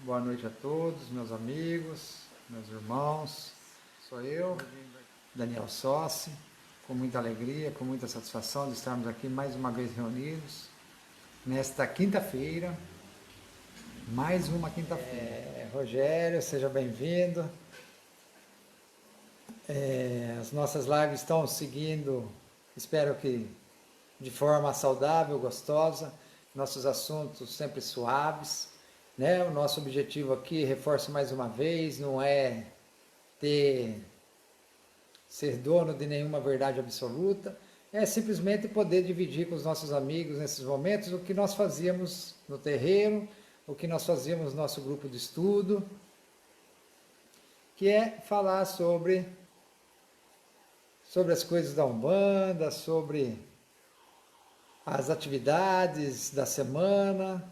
Boa noite a todos, meus amigos, meus irmãos. Sou eu, Daniel Sossi, com muita alegria, com muita satisfação de estarmos aqui mais uma vez reunidos nesta quinta-feira, mais uma quinta-feira. Rogério, seja bem-vindo. As nossas lives estão seguindo, espero que de forma saudável, gostosa, nossos assuntos sempre suaves, né? O nosso objetivo aqui, reforço mais uma vez, não é ser dono de nenhuma verdade absoluta, é simplesmente poder dividir com os nossos amigos nesses momentos o que nós fazíamos no terreiro, o que nós fazíamos no nosso grupo de estudo, que é falar sobre as coisas da Umbanda, sobre as atividades da semana,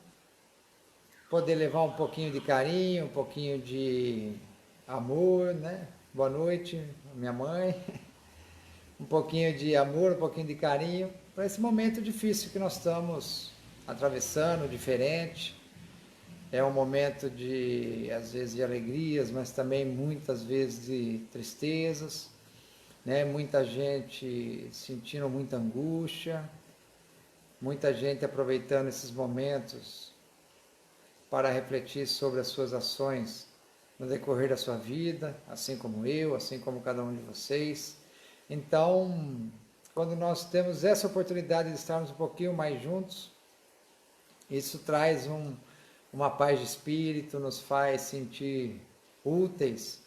poder levar um pouquinho de carinho, um pouquinho de amor, né? Boa noite, minha mãe. Um pouquinho de amor, um pouquinho de carinho para esse momento difícil que nós estamos atravessando, diferente. É um momento de, às vezes, de alegrias, mas também muitas vezes de tristezas, né? Muita gente sentindo muita angústia, muita gente aproveitando esses momentos para refletir sobre as suas ações no decorrer da sua vida, assim como eu, assim como cada um de vocês. Então, quando nós temos essa oportunidade de estarmos um pouquinho mais juntos, isso traz uma paz de espírito, nos faz sentir úteis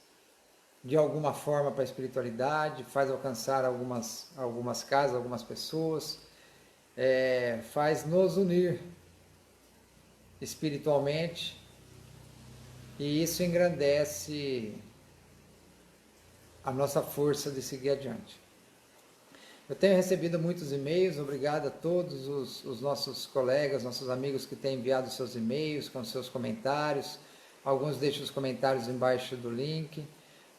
de alguma forma para a espiritualidade, faz alcançar algumas casas, algumas pessoas, faz nos unir espiritualmente, e isso engrandece a nossa força de seguir adiante. Eu tenho recebido muitos e-mails, obrigado a todos os nossos colegas, nossos amigos que têm enviado seus e-mails com seus comentários. Alguns deixam os comentários embaixo do link.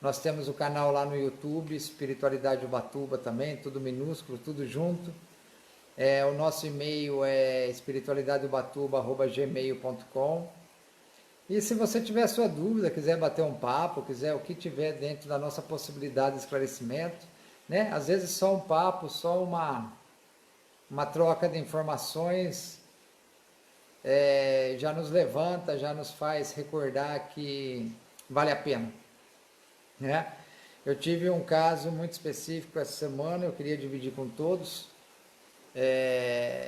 Nós temos o canal lá no YouTube, Espiritualidade Ubatuba também, tudo minúsculo, tudo junto. O nosso e-mail é espiritualidadeubatuba@gmail.com. E se você tiver sua dúvida, quiser bater um papo, quiser o que tiver dentro da nossa possibilidade de esclarecimento, né? Às vezes só um papo, só uma troca de informações já nos levanta, já nos faz recordar que vale a pena, né? Eu tive um caso muito específico essa semana, eu queria dividir com todos,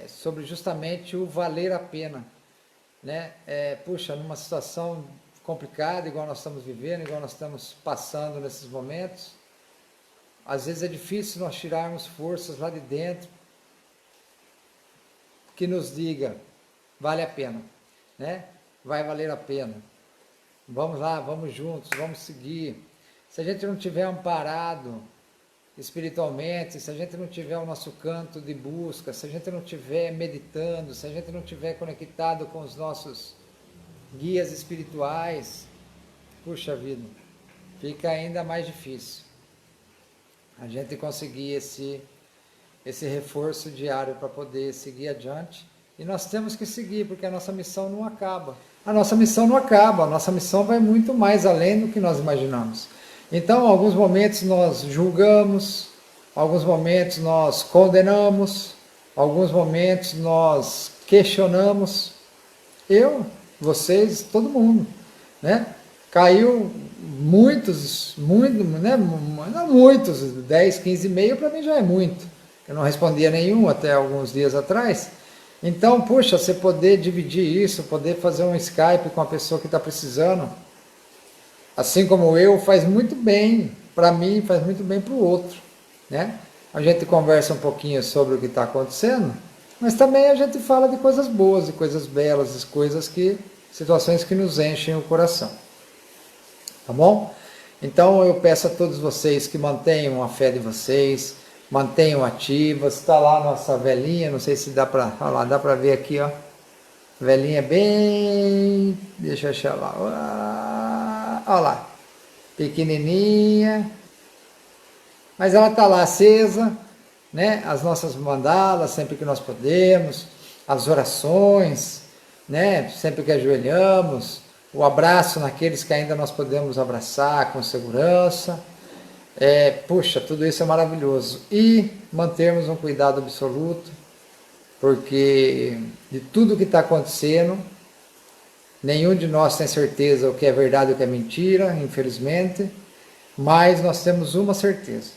sobre justamente o valer a pena, né? Puxa, numa situação complicada, igual nós estamos vivendo, igual nós estamos passando nesses momentos, às vezes é difícil nós tirarmos forças lá de dentro que nos diga, vale a pena, né? Vai valer a pena, vamos lá, vamos juntos, vamos seguir. Se a gente não tiver amparado espiritualmente, se a gente não tiver o nosso canto de busca, se a gente não tiver meditando, se a gente não tiver conectado com os nossos guias espirituais, puxa vida, fica ainda mais difícil a gente conseguir esse reforço diário para poder seguir adiante. E nós temos que seguir, porque a nossa missão não acaba. A nossa missão não acaba, a nossa missão vai muito mais além do que nós imaginamos. Então, em alguns momentos nós julgamos, em alguns momentos nós condenamos, em alguns momentos nós questionamos. Eu, vocês, todo mundo, né? Caiu muitos, né? Não muitos, 10, 15 e-mails para mim já é muito. Eu não respondia nenhum até alguns dias atrás. Então, puxa, você poder dividir isso, poder fazer um Skype com a pessoa que está precisando, assim como eu, faz muito bem para mim, faz muito bem para o outro, né? A gente conversa um pouquinho sobre o que está acontecendo, mas também a gente fala de coisas boas, de coisas belas, de situações que nos enchem o coração, tá bom? Então eu peço a todos vocês que mantenham a fé de vocês, mantenham ativas. Está lá a nossa velhinha, não sei se dá para falar, dá para ver aqui, ó, velhinha bem, deixa eu achar lá, olha lá, pequenininha, mas ela está lá acesa, né? As nossas mandalas, sempre que nós podemos, as orações, né? Sempre que ajoelhamos, o abraço naqueles que ainda nós podemos abraçar com segurança. Puxa, tudo isso é maravilhoso. E mantermos um cuidado absoluto, porque de tudo que está acontecendo, nenhum de nós tem certeza o que é verdade e o que é mentira, infelizmente, mas nós temos uma certeza,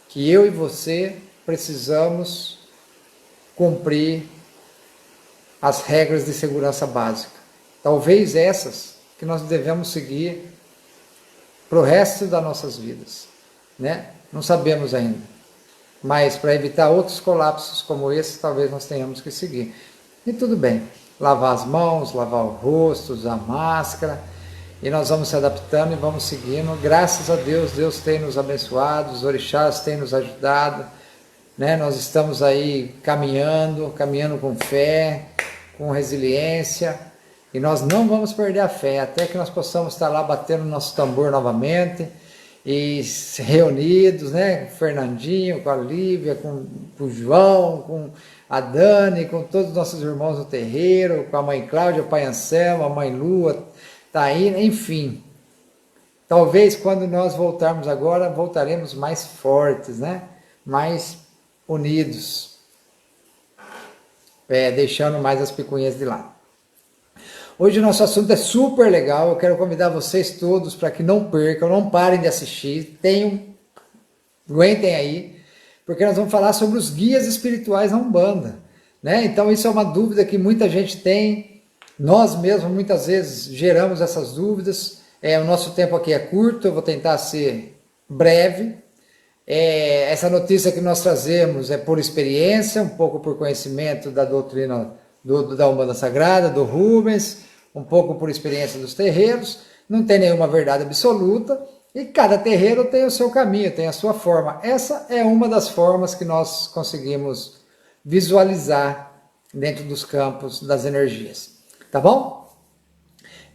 que eu e você precisamos cumprir as regras de segurança básica. Talvez essas que nós devemos seguir para o resto das nossas vidas, né? Não sabemos ainda, mas para evitar outros colapsos como esse, talvez nós tenhamos que seguir. E tudo bem, lavar as mãos, lavar o rosto, usar máscara, e nós vamos se adaptando e vamos seguindo. Graças a Deus, Deus tem nos abençoado, os orixás têm nos ajudado, né? Nós estamos aí caminhando com fé, com resiliência, e nós não vamos perder a fé, até que nós possamos estar lá batendo nosso tambor novamente, e reunidos, né, com o Fernandinho, com a Lívia, com o João, com a Dani, com todos os nossos irmãos do terreiro, com a mãe Cláudia, o pai Anselmo, a mãe Lua, Taína, enfim. Talvez quando nós voltarmos agora, voltaremos mais fortes, né, mais unidos, deixando mais as picuinhas de lado. Hoje o nosso assunto é super legal, eu quero convidar vocês todos para que não percam, não parem de assistir, aguentem aí, porque nós vamos falar sobre os guias espirituais na Umbanda, né? Então isso é uma dúvida que muita gente tem, nós mesmos muitas vezes geramos essas dúvidas, o nosso tempo aqui é curto, eu vou tentar ser breve. Essa notícia que nós trazemos é por experiência, um pouco por conhecimento da doutrina da Umbanda Sagrada, do Rubens, um pouco por experiência dos terreiros, não tem nenhuma verdade absoluta, e cada terreiro tem o seu caminho, tem a sua forma. Essa é uma das formas que nós conseguimos visualizar dentro dos campos das energias, tá bom?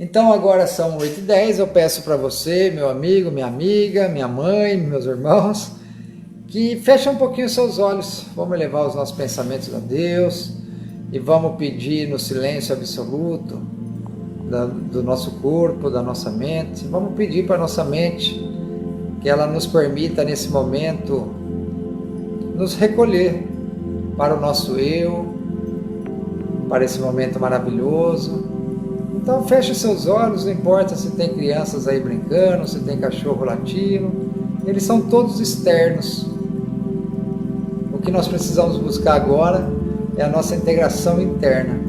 Então agora são 8h10, eu peço para você, meu amigo, minha amiga, minha mãe, meus irmãos, que fechem um pouquinho os seus olhos, vamos elevar os nossos pensamentos a Deus, e vamos pedir no silêncio absoluto do nosso corpo, da nossa mente, vamos pedir para a nossa mente que ela nos permita nesse momento nos recolher para o nosso eu, para esse momento maravilhoso. Então feche seus olhos, não importa se tem crianças aí brincando, se tem cachorro latindo, eles são todos externos. O que nós precisamos buscar agora é a nossa integração interna.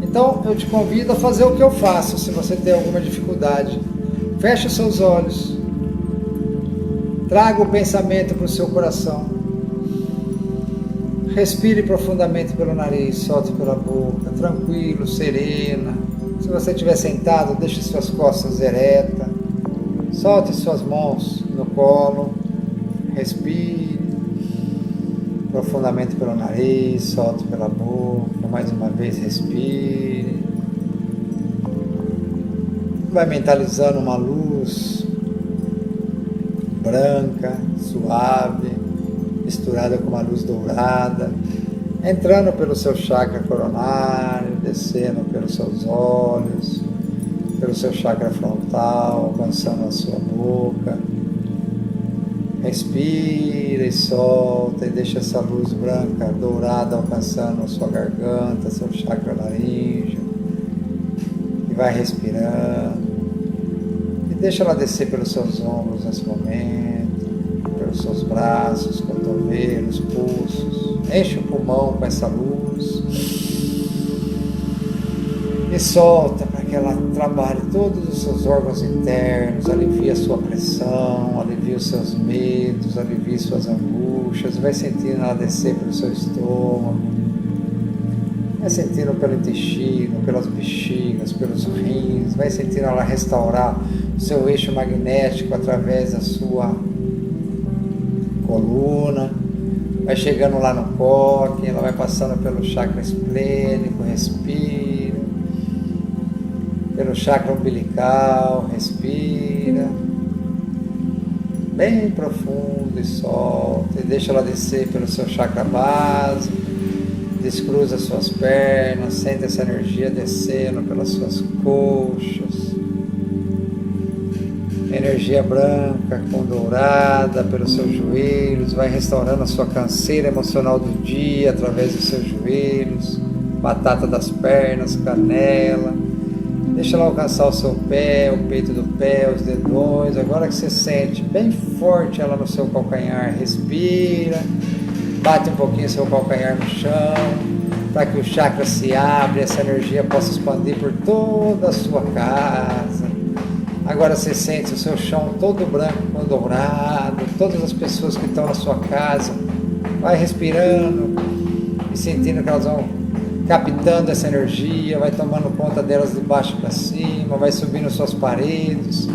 Então eu te convido a fazer o que eu faço, se você tem alguma dificuldade. Feche seus olhos, traga o pensamento para o seu coração, respire profundamente pelo nariz, solte pela boca, tranquilo, serena. Se você estiver sentado, deixe suas costas eretas, solte suas mãos no colo, respire profundamente pelo nariz, solte pela boca, mais uma vez respire. Vai mentalizando uma luz branca, suave, misturada com uma luz dourada, entrando pelo seu chakra coronário, descendo pelos seus olhos, pelo seu chakra frontal, alcançando a sua boca. Respira e solta e deixa essa luz branca, dourada, alcançando a sua garganta, seu chakra laríngeo. E vai respirando. E deixa ela descer pelos seus ombros nesse momento, pelos seus braços, cotovelos, pulsos. Enche o pulmão com essa luz. E solta para que ela trabalhe todos os seus órgãos internos, alivie a sua pressão, alivie os seus medos, alivie suas angústias, vai sentindo ela descer pelo seu estômago, vai sentindo pelo intestino, pelas bexigas, pelos rins, vai sentindo ela restaurar o seu eixo magnético através da sua coluna, vai chegando lá no coque, ela vai passando pelo chakra esplênico, respira. Pelo chakra umbilical, respira, bem profundo e solta, e deixa ela descer pelo seu chakra base, descruza suas pernas, sente essa energia descendo pelas suas coxas, energia branca com dourada pelos seus joelhos, vai restaurando a sua canseira emocional do dia através dos seus joelhos, batata das pernas, canela. Deixa ela alcançar o seu pé, o peito do pé, os dedões. Agora que você sente bem forte ela no seu calcanhar, respira, bate um pouquinho seu calcanhar no chão, para que o chakra se abra e essa energia possa expandir por toda a sua casa. Agora você sente o seu chão todo branco com dourado, todas as pessoas que estão na sua casa, vai respirando e sentindo que elas vão captando essa energia, vai tomando conta delas de baixo para cima, vai subindo suas paredes,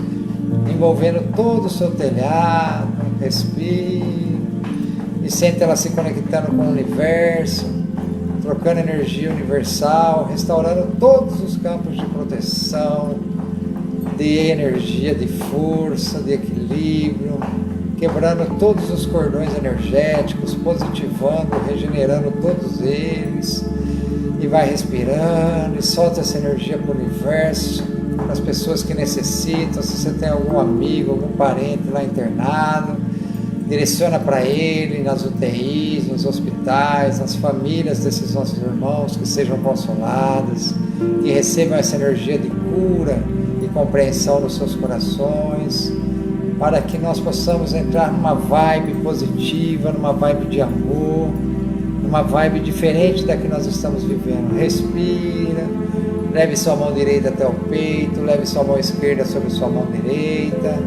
envolvendo todo o seu telhado. Respire e sente ela se conectando com o universo, trocando energia universal, restaurando todos os campos de proteção, de energia, de força, de equilíbrio, quebrando todos os cordões energéticos, positivando, regenerando todos eles. E vai respirando e solta essa energia para o universo, para as pessoas que necessitam. Se você tem algum amigo, algum parente lá internado, direciona para ele nas UTIs, nos hospitais, nas famílias desses nossos irmãos, que sejam consoladas, que recebam essa energia de cura e compreensão nos seus corações, para que nós possamos entrar numa vibe positiva, numa vibe de amor, uma vibe diferente da que nós estamos vivendo. Respira, leve sua mão direita até o peito, leve sua mão esquerda sobre sua mão direita,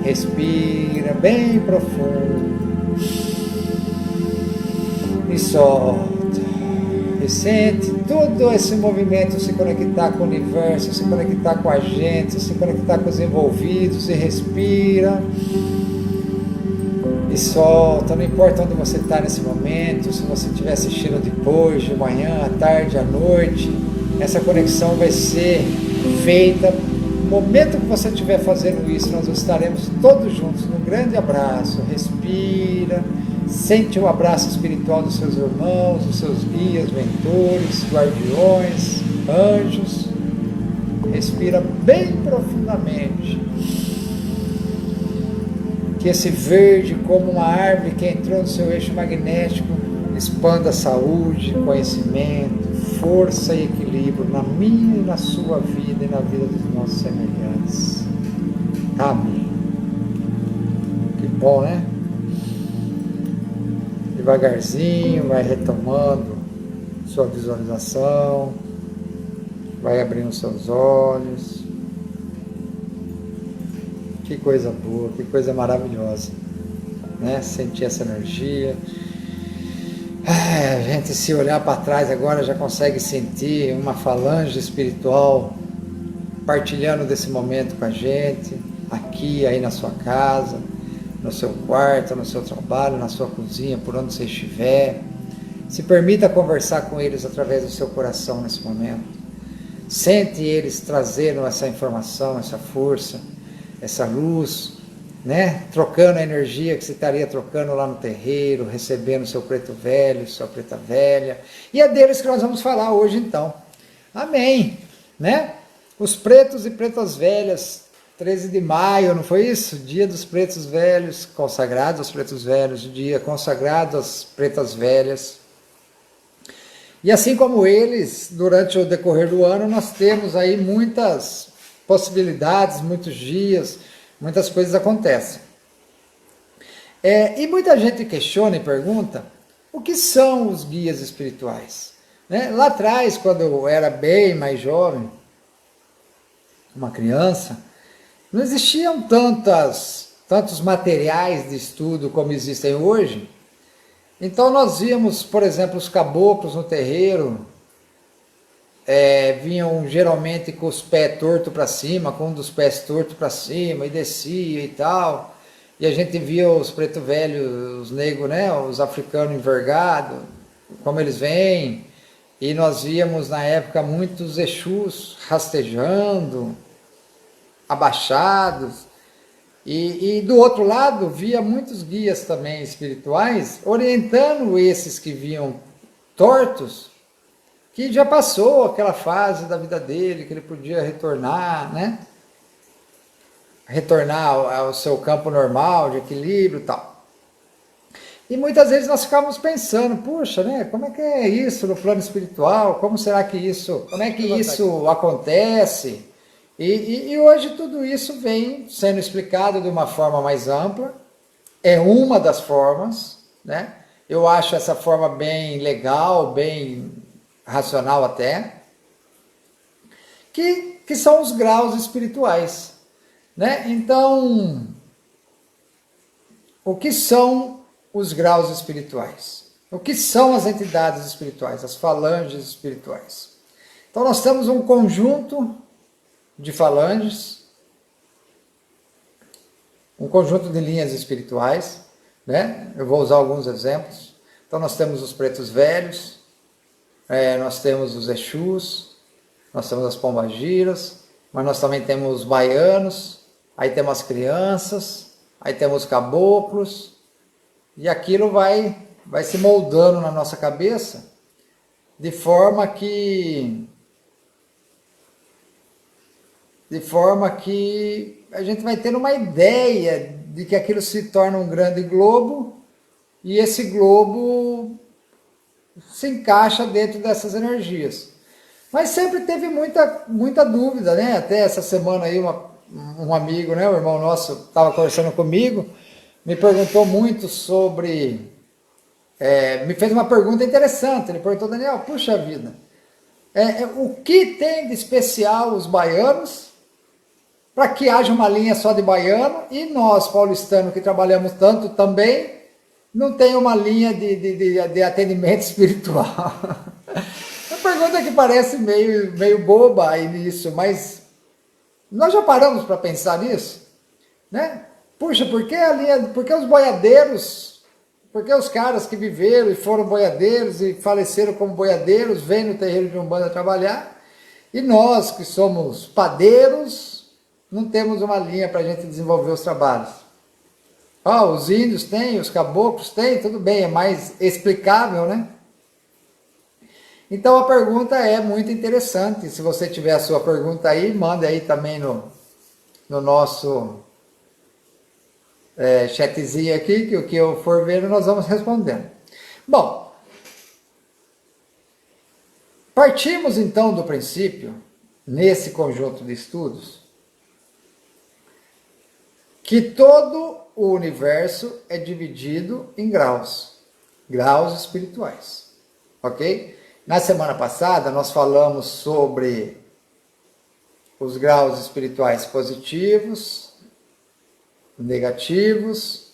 respira bem profundo e solta. E sente todo esse movimento se conectar com o universo, se conectar com a gente, se conectar com os envolvidos, e respira e solta. Não importa onde você está nesse momento, se você estiver assistindo depois, de manhã, à tarde, à noite, essa conexão vai ser feita. No momento que você estiver fazendo isso, nós estaremos todos juntos num grande abraço. Respira, sente o abraço espiritual dos seus irmãos, dos seus guias, mentores, guardiões, anjos. Respira bem profundamente. Que esse verde, como uma árvore que entrou no seu eixo magnético, expanda saúde, conhecimento, força e equilíbrio na minha e na sua vida e na vida dos nossos semelhantes. Amém. Que bom, né? Devagarzinho, vai retomando sua visualização, vai abrindo seus olhos. Que coisa boa, que coisa maravilhosa, né? Sentir essa energia. A gente, se olhar para trás agora, já consegue sentir uma falange espiritual partilhando desse momento com a gente, aqui, aí na sua casa, no seu quarto, no seu trabalho, na sua cozinha, por onde você estiver. Se permita conversar com eles através do seu coração nesse momento. Sente eles trazendo essa informação, essa força, essa luz, né? Trocando a energia que você estaria trocando lá no terreiro, recebendo seu preto velho, sua preta velha. E é deles que nós vamos falar hoje então. Amém, né? Os pretos e pretas velhas, 13 de maio, não foi isso? Dia dos pretos velhos, consagrado aos pretos velhos, dia consagrado às pretas velhas. E assim como eles, durante o decorrer do ano, nós temos aí muitas possibilidades, muitos dias, muitas coisas acontecem. E muita gente questiona e pergunta, o que são os guias espirituais? Né? Lá atrás, quando eu era bem mais jovem, uma criança, não existiam tantos materiais de estudo como existem hoje. Então nós víamos, por exemplo, os caboclos no terreiro, vinham geralmente com os pés tortos para cima, com um dos pés tortos para cima, e descia e tal. E a gente via os preto velhos, os negros, né, os africanos envergados, como eles vêm. E nós víamos na época muitos exus rastejando, abaixados. E do outro lado via muitos guias também espirituais orientando esses que vinham tortos, que já passou aquela fase da vida dele, que ele podia retornar, né? retornar ao seu campo normal, de equilíbrio e tal. E muitas vezes nós ficamos pensando, puxa, né, como é que é isso no plano espiritual? Como será que isso, como é que isso acontece? E hoje tudo isso vem sendo explicado de uma forma mais ampla, é uma das formas, né? Eu acho essa forma bem legal, bem racional até, que são os graus espirituais, né? Então, o que são os graus espirituais? O que são as entidades espirituais, as falanges espirituais? Então nós temos um conjunto de falanges, um conjunto de linhas espirituais, né? Eu vou usar alguns exemplos. Então nós temos os pretos velhos, nós temos os Exus, nós temos as pombagiras, mas nós também temos os baianos, aí temos as crianças, aí temos os caboclos, e aquilo vai se moldando na nossa cabeça, de forma que a gente vai tendo uma ideia de que aquilo se torna um grande globo, e esse globo se encaixa dentro dessas energias. Mas sempre teve muita dúvida, né? Até essa semana aí um amigo, né, o irmão nosso, estava conversando comigo, me perguntou muito sobre... me fez uma pergunta interessante. Ele perguntou, Daniel, puxa vida, o que tem de especial os baianos para que haja uma linha só de baiano, e nós, paulistanos, que trabalhamos tanto também, não tem uma linha de atendimento espiritual? Uma pergunta que parece meio boba aí nisso, mas nós já paramos para pensar nisso, né? Puxa, por que os boiadeiros, por que os caras que viveram e foram boiadeiros e faleceram como boiadeiros, vêm no terreiro de Umbanda trabalhar, e nós que somos padeiros, não temos uma linha para a gente desenvolver os trabalhos? Os índios têm, os caboclos têm, tudo bem, é mais explicável, né? Então a pergunta é muito interessante. Se você tiver a sua pergunta aí, manda aí também no nosso chatzinho aqui, que o que eu for vendo nós vamos respondendo. Bom, partimos então do princípio, nesse conjunto de estudos, que todo o universo é dividido em graus espirituais, ok? Na semana passada nós falamos sobre os graus espirituais positivos, negativos,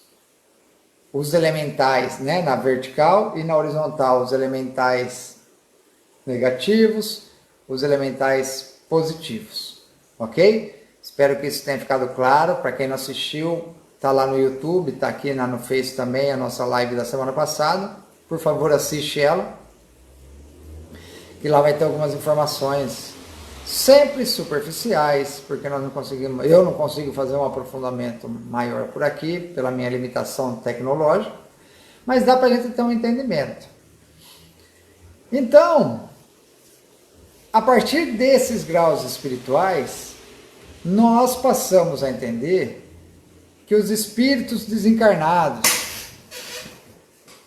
os elementais, né, na vertical, e na horizontal os elementais negativos, os elementais positivos, ok? Espero que isso tenha ficado claro. Para quem não assistiu, está lá no YouTube, está aqui no Face também, a nossa live da semana passada. Por favor, assiste ela, que lá vai ter algumas informações sempre superficiais, porque eu não consigo fazer um aprofundamento maior por aqui, pela minha limitação tecnológica, mas dá para a gente ter um entendimento. Então, a partir desses graus espirituais, nós passamos a entender que os espíritos desencarnados,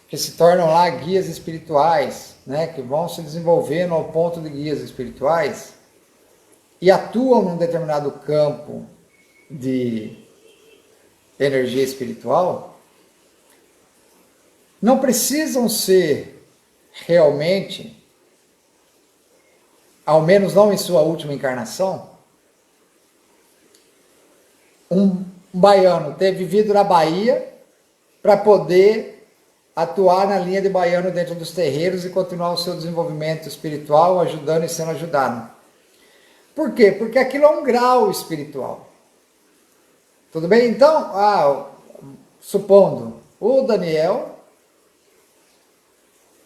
que se tornam lá guias espirituais, né, que vão se desenvolvendo ao ponto de guias espirituais e atuam num determinado campo de energia espiritual, não precisam ser realmente, ao menos não em sua última encarnação, um baiano ter vivido na Bahia para poder atuar na linha de baiano dentro dos terreiros e continuar o seu desenvolvimento espiritual, ajudando e sendo ajudado. Por quê? Porque aquilo é um grau espiritual. Tudo bem? Então, supondo o Daniel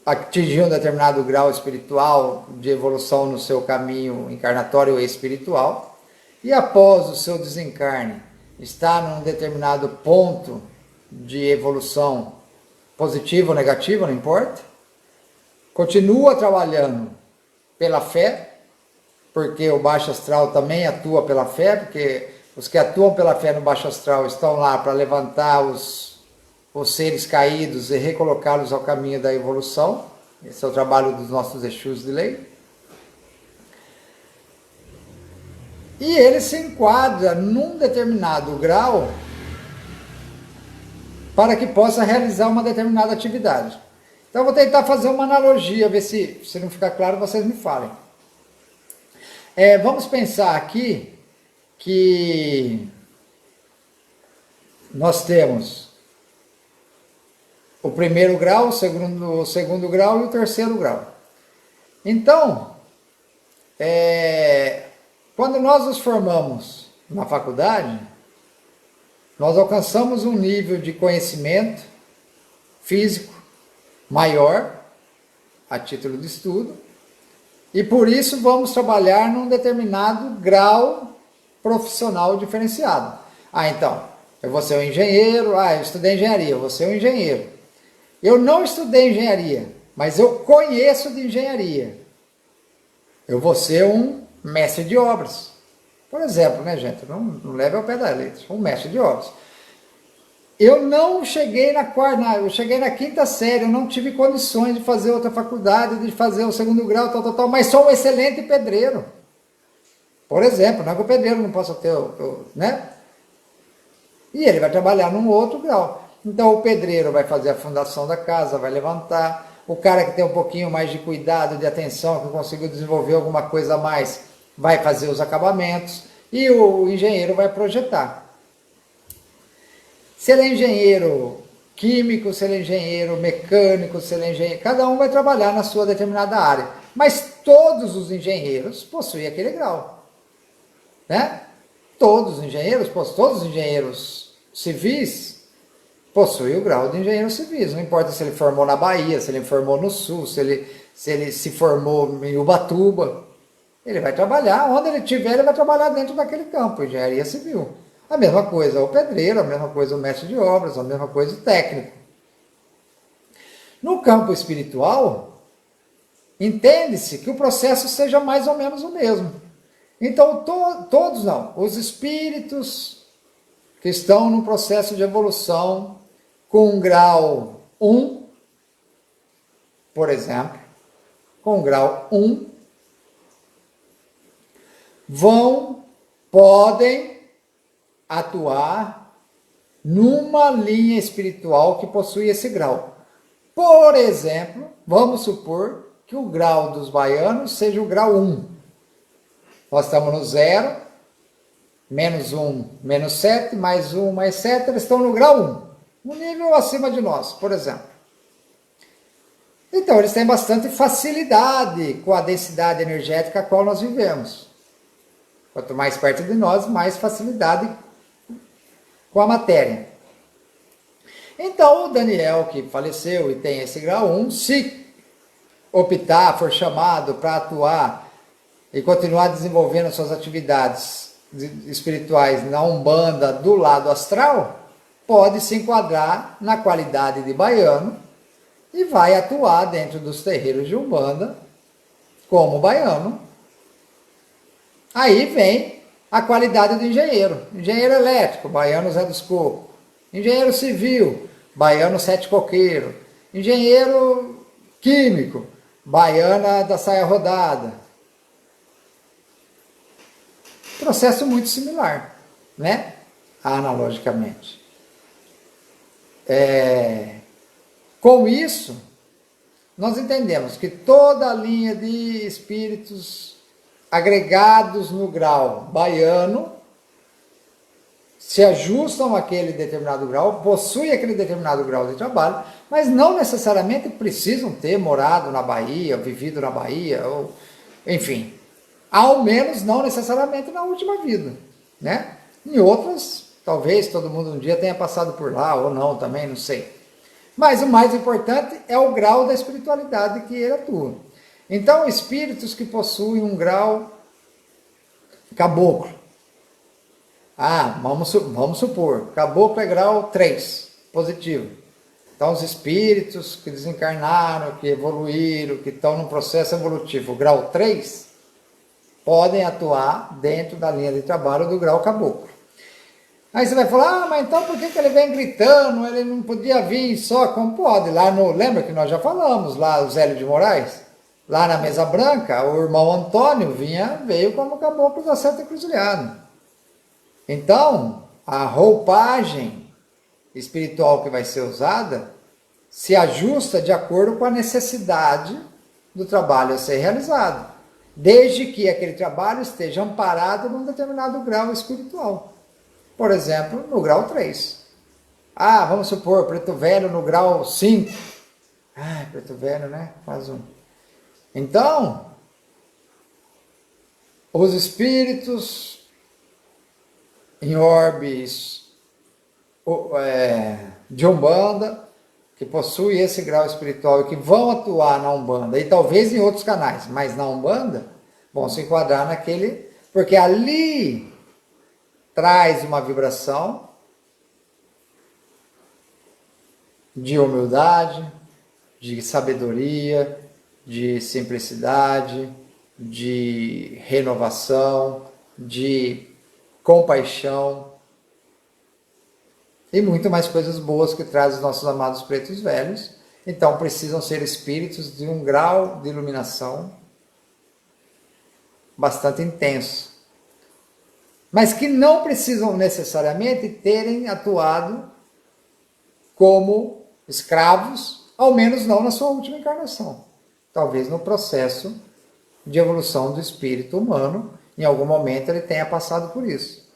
atingiu um determinado grau espiritual de evolução no seu caminho encarnatório e espiritual, e após o seu desencarne está num determinado ponto de evolução positivo ou negativo, não importa, continua trabalhando pela fé, porque o baixo astral também atua pela fé, porque os que atuam pela fé no baixo astral estão lá para levantar os seres caídos e recolocá-los ao caminho da evolução. Esse é o trabalho dos nossos Exus de lei. E ele se enquadra num determinado grau para que possa realizar uma determinada atividade. Então, eu vou tentar fazer uma analogia, ver se não ficar claro, vocês me falem. Vamos pensar aqui que nós temos o primeiro grau, o segundo grau e o terceiro grau. Então, quando nós nos formamos na faculdade, nós alcançamos um nível de conhecimento físico maior, a título de estudo, e por isso vamos trabalhar num determinado grau profissional diferenciado. Então, eu vou ser um engenheiro, eu estudei engenharia, eu vou ser um engenheiro. Eu não estudei engenharia, mas eu conheço de engenharia. Eu vou ser um mestre de obras. Por exemplo, né, gente? Não leve ao pé da letra. Um mestre de obras. Eu não cheguei eu cheguei na quinta série, eu não tive condições de fazer outra faculdade, de fazer o segundo grau, tal, mas sou um excelente pedreiro. Por exemplo, não é que o pedreiro não possa ter, né? E ele vai trabalhar num outro grau. Então o pedreiro vai fazer a fundação da casa, vai levantar. O cara que tem um pouquinho mais de cuidado, de atenção, que conseguiu desenvolver alguma coisa a mais, vai fazer os acabamentos. E o engenheiro vai projetar. Se ele é engenheiro químico, se ele é engenheiro mecânico, se ele é engenheiro... Cada um vai trabalhar na sua determinada área. Mas todos os engenheiros possuem aquele grau. Né? Todos os engenheiros civis possuem o grau de engenheiro civis. Não importa se ele formou na Bahia, se ele formou no Sul, se ele se formou em Ubatuba. Ele vai trabalhar, onde ele estiver, ele vai trabalhar dentro daquele campo, engenharia civil. A mesma coisa o pedreiro, a mesma coisa o mestre de obras, a mesma coisa o técnico. No campo espiritual, entende-se que o processo seja mais ou menos o mesmo. Então, todos não, os espíritos que estão no processo de evolução com grau 1, por exemplo, com grau 1, podem atuar numa linha espiritual que possui esse grau. Por exemplo, vamos supor que o grau dos baianos seja o grau 1. Nós estamos no 0, menos 1, menos 7, mais 1, mais 7, eles estão no grau 1. Um nível acima de nós, por exemplo. Então, eles têm bastante facilidade com a densidade energética a qual nós vivemos. Quanto mais perto de nós, mais facilidade com a matéria. Então, o Daniel, que faleceu e tem esse grau 1, se optar, for chamado para atuar e continuar desenvolvendo suas atividades espirituais na Umbanda do lado astral, pode se enquadrar na qualidade de baiano e vai atuar dentro dos terreiros de Umbanda como baiano. Aí vem a qualidade do engenheiro. Engenheiro elétrico, baiano Zé dos Cocos. Engenheiro civil, baiano Sete Coqueiro. Engenheiro químico, baiana da saia rodada. Processo muito similar, né? Analogicamente. Com isso, nós entendemos que toda a linha de espíritos agregados no grau baiano se ajustam àquele determinado grau, possuem aquele determinado grau de trabalho, mas não necessariamente precisam ter morado na Bahia, vivido na Bahia, ou, enfim, ao menos não necessariamente na última vida, né? Em outras, talvez todo mundo um dia tenha passado por lá, ou não também, não sei. Mas o mais importante é o grau da espiritualidade que ele atua. Então, espíritos que possuem um grau caboclo. Vamos supor, caboclo é grau 3, positivo. Então, os espíritos que desencarnaram, que evoluíram, que estão num processo evolutivo, grau 3, podem atuar dentro da linha de trabalho do grau caboclo. Aí você vai falar, mas então por que ele vem gritando? Ele não podia vir só como pode. Lá no, lembra que nós já falamos, lá o Zélio de Moraes? Lá na mesa branca, o irmão Antônio veio como caboclo da Santa Encruzilhada. Então, a roupagem espiritual que vai ser usada se ajusta de acordo com a necessidade do trabalho a ser realizado, desde que aquele trabalho esteja amparado num determinado grau espiritual. Por exemplo, no grau 3. Ah, vamos supor, preto velho no grau 5. Ah, preto velho, né? Faz um. Então, os espíritos em orbes de Umbanda, que possuem esse grau espiritual e que vão atuar na Umbanda, e talvez em outros canais, mas na Umbanda, vão se enquadrar naquele, porque ali traz uma vibração de humildade, de sabedoria, de simplicidade, de renovação, de compaixão e muito mais coisas boas que traz os nossos amados pretos velhos. Então precisam ser espíritos de um grau de iluminação bastante intenso, mas que não precisam necessariamente terem atuado como escravos, ao menos não na sua última encarnação. Talvez no processo de evolução do espírito humano, em algum momento ele tenha passado por isso,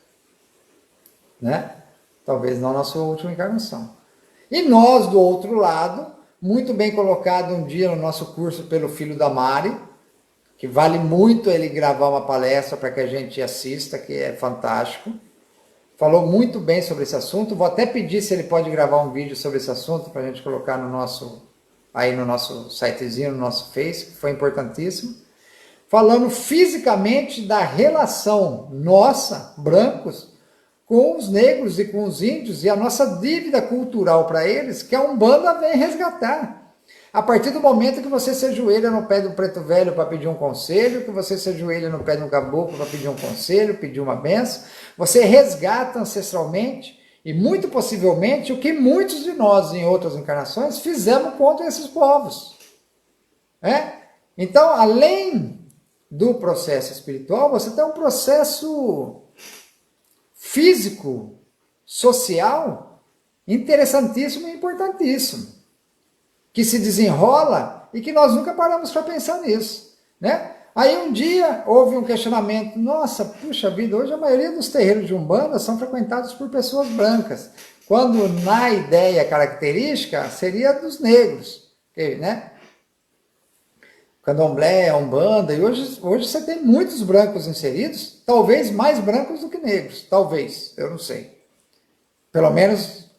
né? Talvez não na sua última encarnação. E nós, do outro lado, muito bem colocado um dia no nosso curso pelo filho da Mari, que vale muito ele gravar uma palestra para que a gente assista, que é fantástico. Falou muito bem sobre esse assunto. Vou até pedir se ele pode gravar um vídeo sobre esse assunto para a gente colocar no nosso sitezinho, no nosso Face, que foi importantíssimo. Falando fisicamente da relação nossa, brancos, com os negros e com os índios e a nossa dívida cultural para eles, que a Umbanda vem resgatar. A partir do momento que você se ajoelha no pé do preto velho para pedir um conselho, que você se ajoelha no pé de um caboclo para pedir um conselho, pedir uma benção, você resgata ancestralmente e muito possivelmente o que muitos de nós em outras encarnações fizemos contra esses povos. Então, além do processo espiritual, você tem um processo físico, social, interessantíssimo e importantíssimo, que se desenrola e que nós nunca paramos para pensar nisso, né? Aí um dia houve um questionamento, nossa, puxa vida, hoje a maioria dos terreiros de Umbanda são frequentados por pessoas brancas, quando na ideia característica seria dos negros, né? Candomblé, Umbanda, e hoje você tem muitos brancos inseridos, talvez mais brancos do que negros, talvez, eu não sei. Pelo menos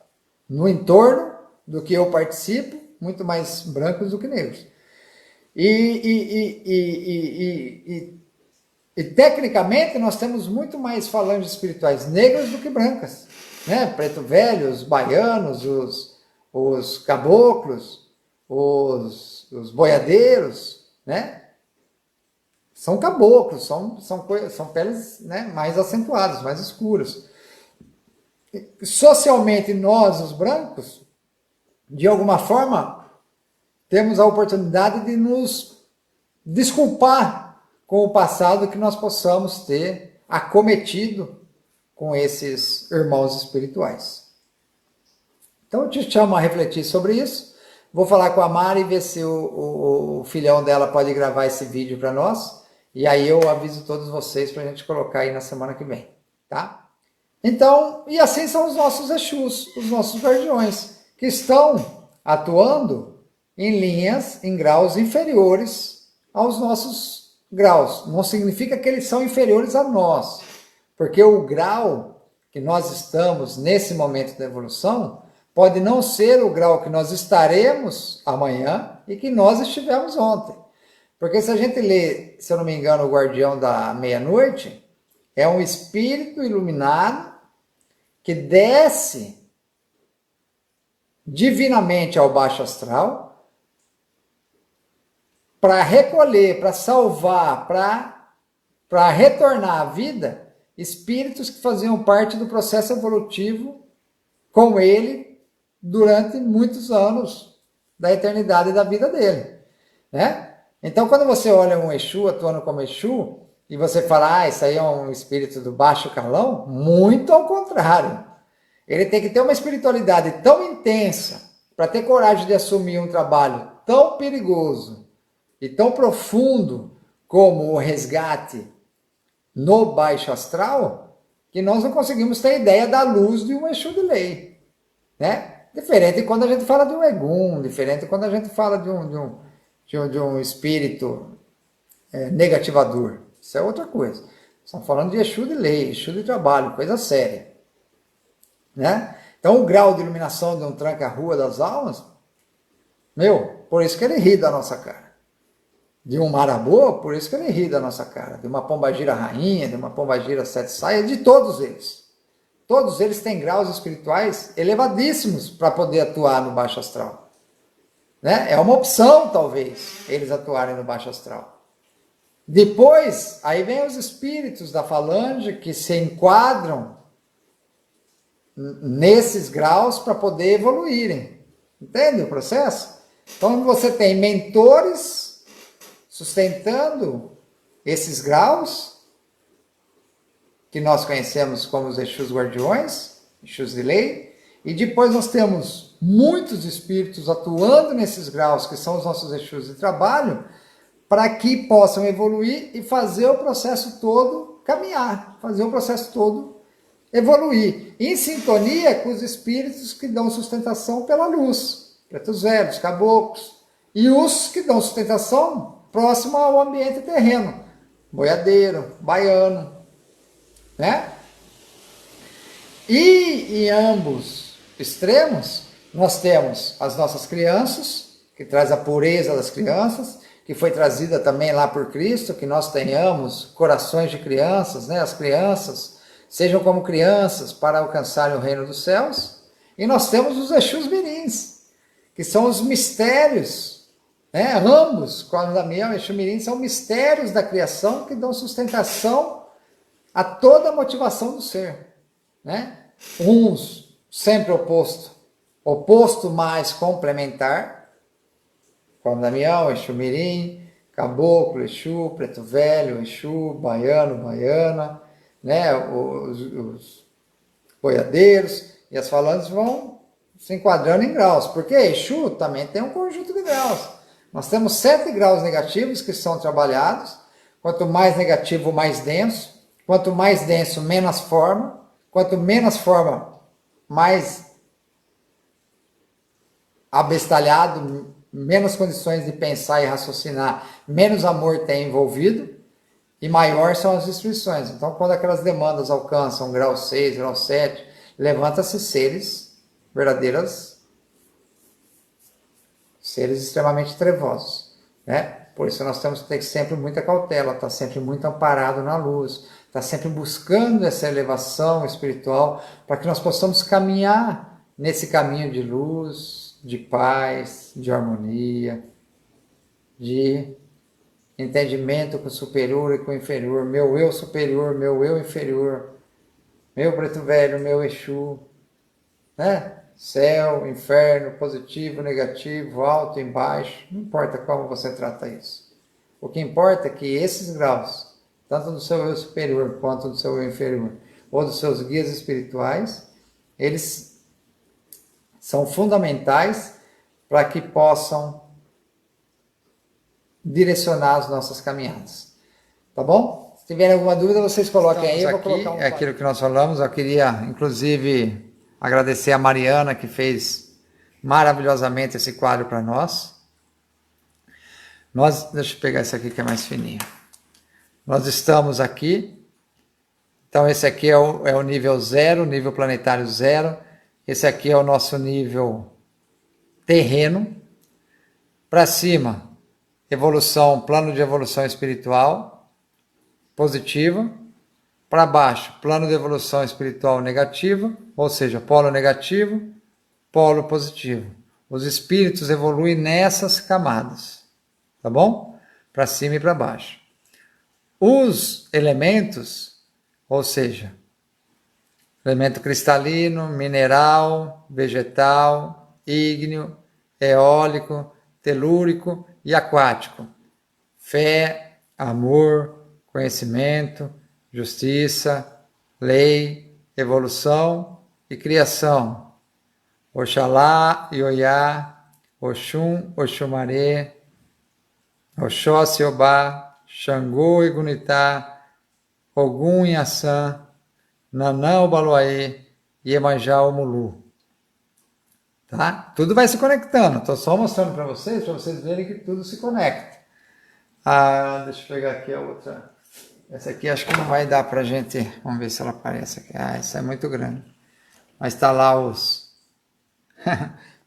no entorno do que eu participo, muito mais brancos do que negros. E tecnicamente nós temos muito mais falanges espirituais negras do que brancas, né? Preto velho, os baianos, os caboclos, os boiadeiros, né? São caboclos, são peles, né, mais acentuadas, mais escuras. Socialmente nós, os brancos, de alguma forma, temos a oportunidade de nos desculpar com o passado que nós possamos ter acometido com esses irmãos espirituais. Então eu te chamo a refletir sobre isso. Vou falar com a Mari e ver se o filhão dela pode gravar esse vídeo para nós. E aí eu aviso todos vocês para a gente colocar aí na semana que vem, tá? Então, e assim são os nossos Exus, os nossos guardiões, que estão atuando em linhas, em graus inferiores aos nossos graus. Não significa que eles são inferiores a nós, porque o grau que nós estamos nesse momento da evolução pode não ser o grau que nós estaremos amanhã e que nós estivemos ontem. Porque se a gente lê, se eu não me engano, o Guardião da Meia-Noite, é um espírito iluminado que desce divinamente ao baixo astral para recolher, para salvar, para retornar à vida espíritos que faziam parte do processo evolutivo com ele durante muitos anos da eternidade da vida dele, né? Então, quando você olha um Exu atuando como Exu, e você fala, isso aí é um espírito do baixo calão, muito ao contrário. Ele tem que ter uma espiritualidade tão intensa para ter coragem de assumir um trabalho tão perigoso e tão profundo como o resgate no baixo astral, que nós não conseguimos ter ideia da luz de um Exu de lei, né? Diferente quando a gente fala de um Egum, diferente quando a gente fala de um espírito negativador. Isso é outra coisa. Estamos falando de Exu de lei, Exu de trabalho, coisa séria, né? Então o grau de iluminação de um tranca-rua das almas, por isso que ele ri da nossa cara. De um marabô, por isso que ele ri da nossa cara. De uma pombagira rainha, de uma pombagira sete saias, de todos eles. Todos eles têm graus espirituais elevadíssimos para poder atuar no baixo astral, né? É uma opção, talvez, eles atuarem no baixo astral. Depois, aí vem os espíritos da falange que se enquadram nesses graus para poder evoluírem. Entende o processo? Então você tem mentores sustentando esses graus, que nós conhecemos como os Exus guardiões, Exus de lei, e depois nós temos muitos espíritos atuando nesses graus, que são os nossos Exus de trabalho, para que possam evoluir e fazer o processo todo caminhar, fazer o processo todo evoluir, em sintonia com os espíritos que dão sustentação pela luz, pretos velhos, caboclos, e os que dão sustentação próximo ao ambiente terreno, boiadeiro, baiano, né? E em ambos extremos, nós temos as nossas crianças, que traz a pureza das crianças, que foi trazida também lá por Cristo, que nós tenhamos corações de crianças, né? As crianças sejam como crianças para alcançarem o reino dos céus. E nós temos os Exus mirins, que são os mistérios, né? Ambos, Cosmo Damião e Exu Mirim, são mistérios da criação que dão sustentação a toda a motivação do ser, né? Uns sempre oposto mais complementar, Cosmo Damião, Exu Mirim, Caboclo, Exu, Preto Velho, Exu, Baiano, Baiana, né? Os boiadeiros e as falantes vão se enquadrando em graus, porque Exu também tem um conjunto de graus. Nós temos 7 graus negativos que são trabalhados, quanto mais negativo, mais denso, quanto mais denso, menos forma, quanto menos forma, mais abestalhado, menos condições de pensar e raciocinar, menos amor tem envolvido, e maior são as destruições. Então, quando aquelas demandas alcançam grau 6, grau 7, levanta-se seres seres extremamente trevosos, né? Por isso nós temos que ter sempre muita cautela, estar sempre muito amparado na luz, estar sempre buscando essa elevação espiritual, para que nós possamos caminhar nesse caminho de luz, de paz, de harmonia, de entendimento com o superior e com o inferior, meu eu superior, meu eu inferior, meu preto velho, meu Exu, né? Céu, inferno, positivo, negativo, alto, embaixo, não importa como você trata isso. O que importa é que esses graus, tanto do seu eu superior quanto do seu eu inferior, ou dos seus guias espirituais, eles são fundamentais para que possam direcionar as nossas caminhadas. Tá bom? Se tiverem alguma dúvida, vocês coloquem aí. Eu vou colocar é aquilo que nós falamos. Eu queria, inclusive, agradecer a Mariana, que fez maravilhosamente esse quadro para nós. Deixa eu pegar esse aqui que é mais fininho. Nós estamos aqui. Então, esse aqui é o nível 0, nível planetário 0. Esse aqui é o nosso nível terreno. Para cima, evolução, plano de evolução espiritual positiva. Para baixo, plano de evolução espiritual negativa, ou seja, polo negativo, polo positivo. Os espíritos evoluem nessas camadas, tá bom? Para cima e para baixo. Os elementos, ou seja, elemento cristalino, mineral, vegetal, ígneo, eólico, telúrico e aquático. Fé, amor, conhecimento, justiça, lei, evolução e criação. Oxalá, Ioiá, Oxum, Oxumaré, Oxóssi, Obá, Xangô, Egunitá, Ogum, Inhaçã, Nanã, Obaloaê, Iemanjá, Omulu. Tá? Tudo vai se conectando. Estou só mostrando para vocês verem que tudo se conecta. Deixa eu pegar aqui a outra. Essa aqui acho que não vai dar para a gente. Vamos ver se ela aparece aqui. Essa é muito grande. Mas está lá os...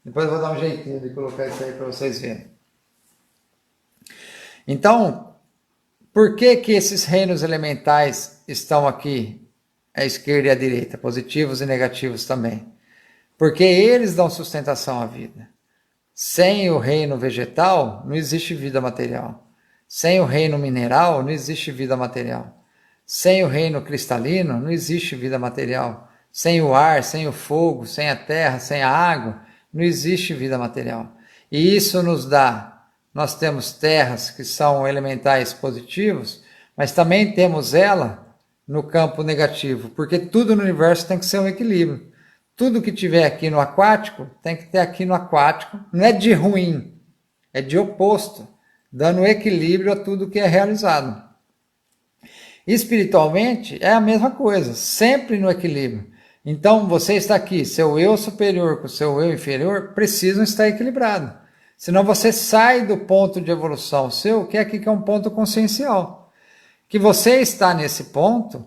Depois eu vou dar um jeitinho de colocar isso aí para vocês verem. Então, por que que esses reinos elementais estão aqui, à esquerda e à direita, positivos e negativos também? Porque eles dão sustentação à vida. Sem o reino vegetal, não existe vida material. Sem o reino mineral, não existe vida material. Sem o reino cristalino, não existe vida material. Sem o ar, sem o fogo, sem a terra, sem a água, não existe vida material. E isso nos dá, nós temos terras que são elementais positivos, mas também temos ela no campo negativo, porque tudo no universo tem que ser um equilíbrio. Tudo que tiver aqui no aquático, tem que ter aqui no aquático. Não é de ruim, é de oposto, dando equilíbrio a tudo que é realizado. Espiritualmente, é a mesma coisa, sempre no equilíbrio. Então, você está aqui, seu eu superior com seu eu inferior precisam estar equilibrados. Senão você sai do ponto de evolução seu, que é aqui que é um ponto consciencial. Que você está nesse ponto...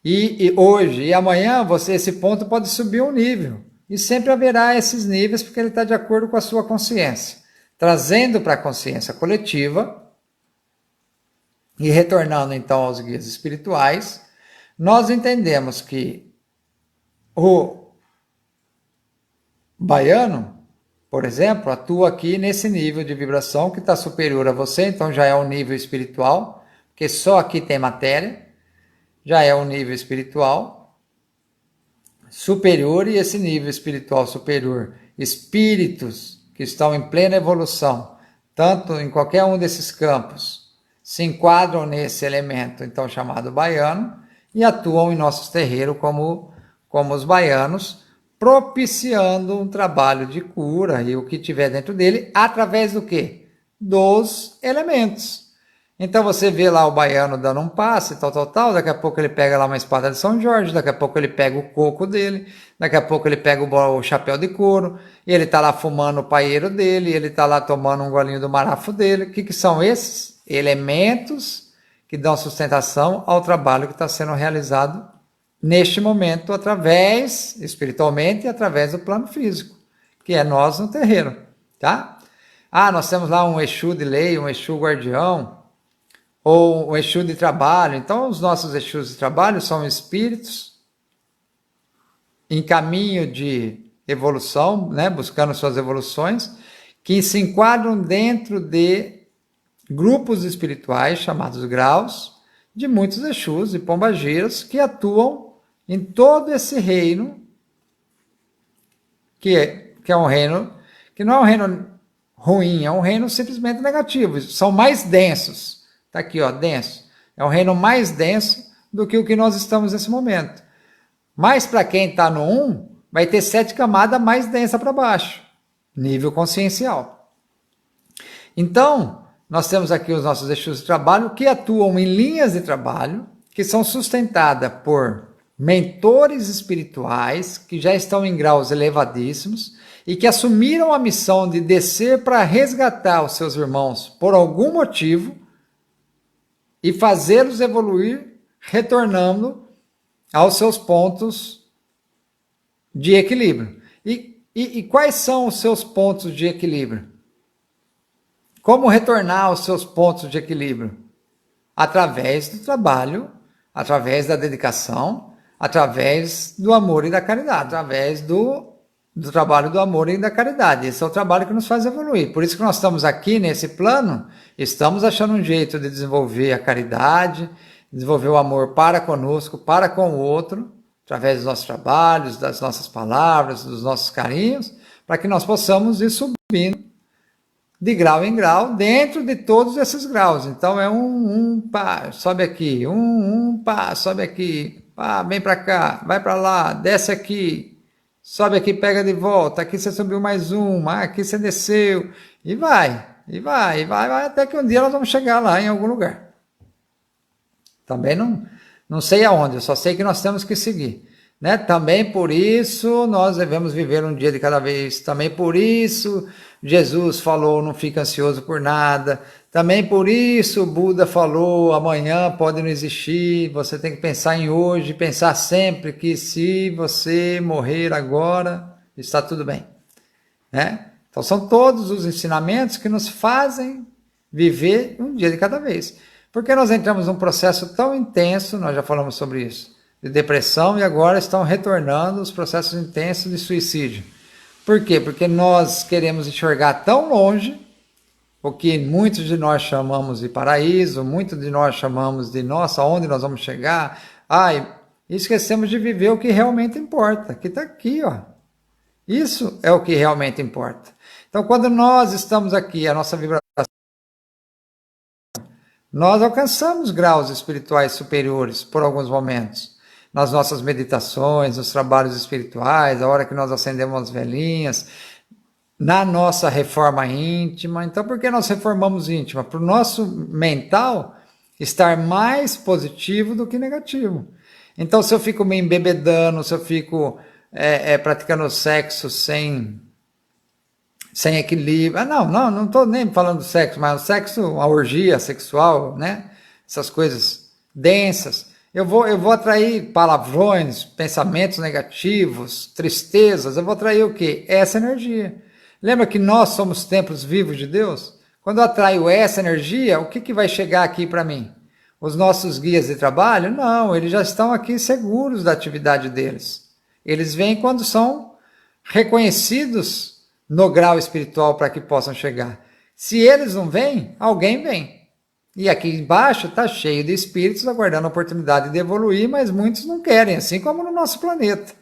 E hoje e amanhã, esse ponto pode subir um nível. E sempre haverá esses níveis, porque ele está de acordo com a sua consciência. Trazendo para a consciência coletiva e retornando então aos guias espirituais, nós entendemos que o baiano, por exemplo, atua aqui nesse nível de vibração que está superior a você, então já é um nível espiritual, porque só aqui tem matéria. Já é um nível espiritual superior, e esse nível espiritual superior, espíritos que estão em plena evolução, tanto em qualquer um desses campos, se enquadram nesse elemento, então chamado baiano, e atuam em nossos terreiros como os baianos, propiciando um trabalho de cura e o que tiver dentro dele, através do quê? Dos elementos. Então você vê lá o baiano dando um passe, tal, daqui a pouco ele pega lá uma espada de São Jorge, daqui a pouco ele pega o coco dele, daqui a pouco ele pega o chapéu de couro, e ele está lá fumando o paieiro dele, ele está lá tomando um golinho do marafo dele. O que são esses? Elementos que dão sustentação ao trabalho que está sendo realizado neste momento, espiritualmente, através do plano físico, que é nós no terreiro, tá? Nós temos lá um Exu de lei, um Exu guardião, ou o Exu de trabalho. Então, os nossos Exus de trabalho são espíritos em caminho de evolução, né, buscando suas evoluções, que se enquadram dentro de grupos espirituais chamados graus, de muitos Exus e pombagiras que atuam em todo esse reino, que é um reino que não é um reino ruim, é um reino simplesmente negativo, são mais densos. Está aqui, ó, denso. É um reino mais denso do que o que nós estamos nesse momento. Mas para quem está no 1, vai ter 7 camadas mais densas para baixo. Nível consciencial. Então, nós temos aqui os nossos Exus de trabalho que atuam em linhas de trabalho que são sustentadas por mentores espirituais que já estão em graus elevadíssimos e que assumiram a missão de descer para resgatar os seus irmãos por algum motivo e fazê-los evoluir, retornando aos seus pontos de equilíbrio. E quais são os seus pontos de equilíbrio? Como retornar aos seus pontos de equilíbrio? Através do trabalho, através da dedicação, através do amor e da caridade, através do trabalho do amor e da caridade. Esse é o trabalho que nos faz evoluir. Por isso que nós estamos aqui nesse plano, estamos achando um jeito de desenvolver a caridade, desenvolver o amor para conosco, para com o outro, através dos nossos trabalhos, das nossas palavras, dos nossos carinhos, para que nós possamos ir subindo de grau em grau, dentro de todos esses graus. Então é pá, sobe aqui, pá, sobe aqui, pá, vem para cá, vai para lá, desce aqui, sobe aqui, pega de volta, aqui você subiu mais uma, aqui você desceu, e vai, até que um dia nós vamos chegar lá em algum lugar. Também não sei aonde, eu só sei que nós temos que seguir. Né? Também por isso nós devemos viver um dia de cada vez. Também por isso Jesus falou, não fica ansioso por nada. Também por isso o Buda falou, amanhã pode não existir. Você tem que pensar em hoje, pensar sempre que se você morrer agora, está tudo bem. Né? Então são todos os ensinamentos que nos fazem viver um dia de cada vez. Porque nós entramos num processo tão intenso, nós já falamos sobre isso, de depressão, e agora estão retornando os processos intensos de suicídio. Por quê? Porque nós queremos enxergar tão longe o que muitos de nós chamamos de paraíso, muitos de nós chamamos de nossa, onde nós vamos chegar? E esquecemos de viver o que realmente importa, que está aqui, ó. Isso é o que realmente importa. Então, quando nós estamos aqui, a nossa vibração, nós alcançamos graus espirituais superiores por alguns momentos. Nas nossas meditações, nos trabalhos espirituais, a hora que nós acendemos as velhinhas, na nossa reforma íntima. Então, por que nós reformamos íntima? Para o nosso mental estar mais positivo do que negativo. Então, se eu fico me embebedando, se eu fico praticando sexo sem equilíbrio. Não estou nem falando do sexo, mas o sexo, a orgia sexual, né? Essas coisas densas. Eu vou atrair palavrões, pensamentos negativos, tristezas. Eu vou atrair o quê? Essa energia. Lembra que nós somos templos vivos de Deus? Quando eu atraio essa energia, o que vai chegar aqui para mim? Os nossos guias de trabalho? Não, eles já estão aqui seguros da atividade deles. Eles vêm quando são reconhecidos no grau espiritual para que possam chegar. Se eles não vêm, alguém vem. E aqui embaixo está cheio de espíritos aguardando a oportunidade de evoluir, mas muitos não querem, assim como no nosso planeta.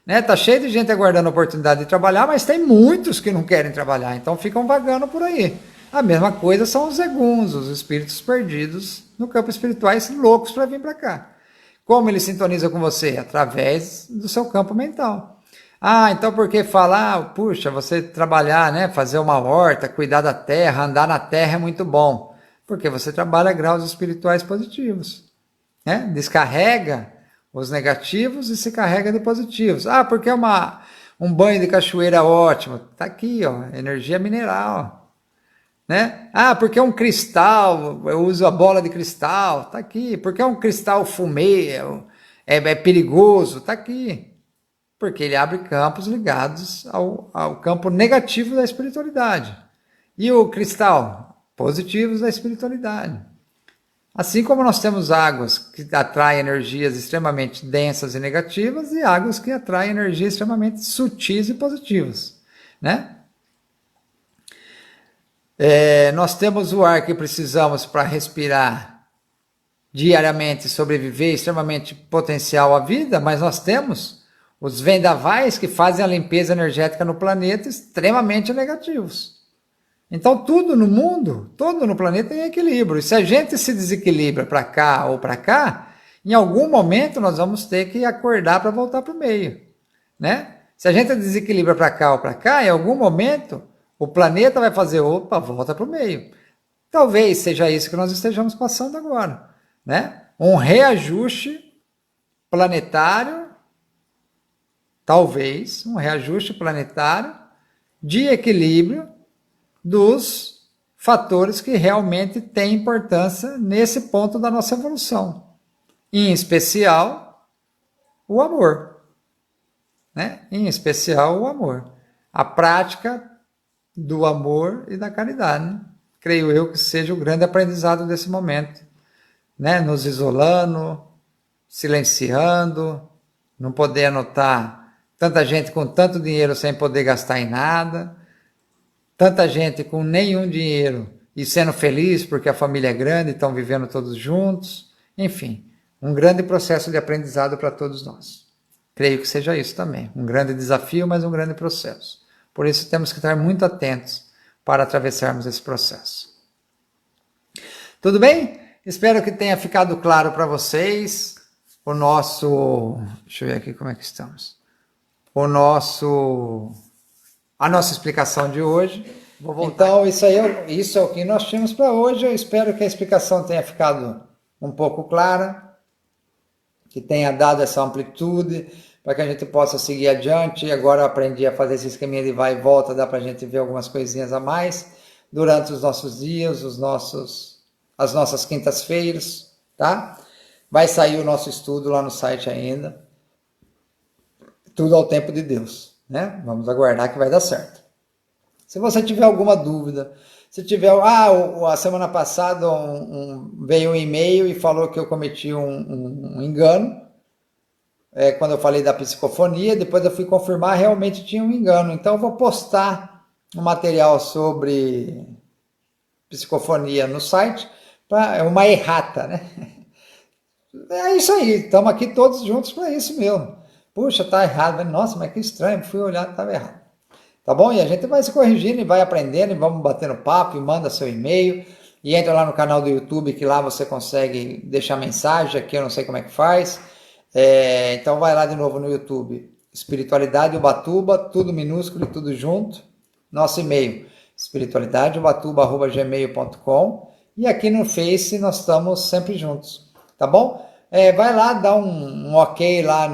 Está cheio de gente aguardando a oportunidade de trabalhar, mas tem muitos que não querem trabalhar, então ficam vagando por aí. A mesma coisa são os eguns, os espíritos perdidos no campo espiritual, loucos para vir para cá. Como ele sintoniza com você? Através do seu campo mental. Então por que falar, puxa, você trabalhar, né, fazer uma horta, cuidar da terra, andar na terra é muito bom. Porque você trabalha graus espirituais positivos. Né? Descarrega os negativos e se carrega de positivos. Porque um banho de cachoeira é ótimo. Está aqui, ó, energia mineral. Né? Porque é um cristal, eu uso a bola de cristal. Está aqui. Porque é um cristal fumê, é perigoso. Está aqui. Porque ele abre campos ligados ao campo negativo da espiritualidade. E o cristal? Positivos da espiritualidade. Assim como nós temos águas que atraem energias extremamente densas e negativas e águas que atraem energias extremamente sutis e positivas. Né? Nós temos o ar que precisamos para respirar diariamente, sobreviver, extremamente potencial à vida, mas nós temos os vendavais que fazem a limpeza energética no planeta extremamente negativos. Então tudo no mundo, todo no planeta tem equilíbrio. E se a gente se desequilibra para cá ou para cá, em algum momento nós vamos ter que acordar para voltar para o meio. Né? Se a gente desequilibra para cá ou para cá, em algum momento o planeta vai fazer, volta para o meio. Talvez seja isso que nós estejamos passando agora. Né? Um reajuste planetário, talvez um reajuste planetário de equilíbrio dos fatores que realmente têm importância nesse ponto da nossa evolução. Em especial, o amor. Né? Em especial, o amor. A prática do amor e da caridade. Né? Creio eu que seja o grande aprendizado desse momento. Né? Nos isolando, silenciando, não poder anotar tanta gente com tanto dinheiro sem poder gastar em nada, tanta gente com nenhum dinheiro e sendo feliz porque a família é grande e estão vivendo todos juntos. Enfim, um grande processo de aprendizado para todos nós. Creio que seja isso também, um grande desafio, mas um grande processo. Por isso temos que estar muito atentos para atravessarmos esse processo. Tudo bem? Espero que tenha ficado claro para vocês o nosso... Deixa eu ver aqui como é que estamos. A nossa explicação de hoje. Então, isso é o que nós tínhamos para hoje. Eu espero que a explicação tenha ficado um pouco clara, que tenha dado essa amplitude, para que a gente possa seguir adiante. Agora eu aprendi a fazer esse esqueminha de vai e volta, dá para a gente ver algumas coisinhas a mais durante os nossos dias, as nossas quintas-feiras, tá? Vai sair o nosso estudo lá no site ainda. Tudo ao tempo de Deus, né? Vamos aguardar que vai dar certo. Se você tiver alguma dúvida, se tiver... a semana passada veio um e-mail e falou que eu cometi um engano, quando eu falei da psicofonia, depois eu fui confirmar, realmente tinha um engano. Então eu vou postar um material sobre psicofonia no site, é uma errata, né? É isso aí, estamos aqui todos juntos para isso mesmo. Puxa, tá errado. Nossa, mas que estranho, fui olhar, estava errado. Tá bom? E a gente vai se corrigindo e vai aprendendo e vamos batendo papo e manda seu e-mail e entra lá no canal do YouTube que lá você consegue deixar mensagem, aqui eu não sei como é que faz. Então vai lá de novo no YouTube, Espiritualidade Ubatuba, tudo minúsculo e tudo junto. Nosso e-mail, espiritualidadeubatuba@gmail.com, e aqui no Face nós estamos sempre juntos, tá bom? Vai lá, dá um ok lá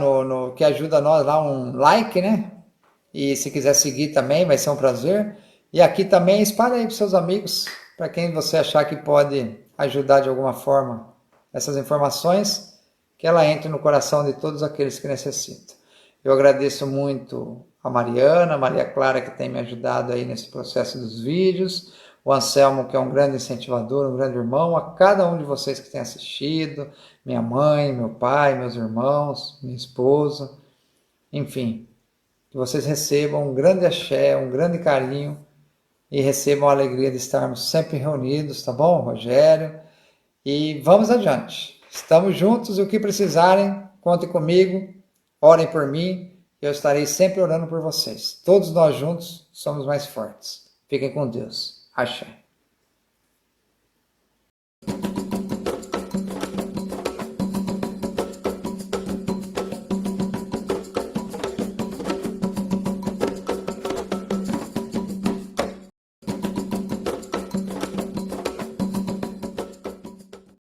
que ajuda nós lá, um like, né? E se quiser seguir também, vai ser um prazer. E aqui também espalha aí para seus amigos, para quem você achar que pode ajudar de alguma forma essas informações, que ela entre no coração de todos aqueles que necessitam. Eu agradeço muito a Mariana, a Maria Clara, que tem me ajudado aí nesse processo dos vídeos, o Anselmo, que é um grande incentivador, um grande irmão, a cada um de vocês que tem assistido, minha mãe, meu pai, meus irmãos, minha esposa, enfim, que vocês recebam um grande axé, um grande carinho e recebam a alegria de estarmos sempre reunidos, tá bom, Rogério? E vamos adiante. Estamos juntos e o que precisarem, contem comigo, orem por mim, eu estarei sempre orando por vocês. Todos nós juntos somos mais fortes. Fiquem com Deus. Axé.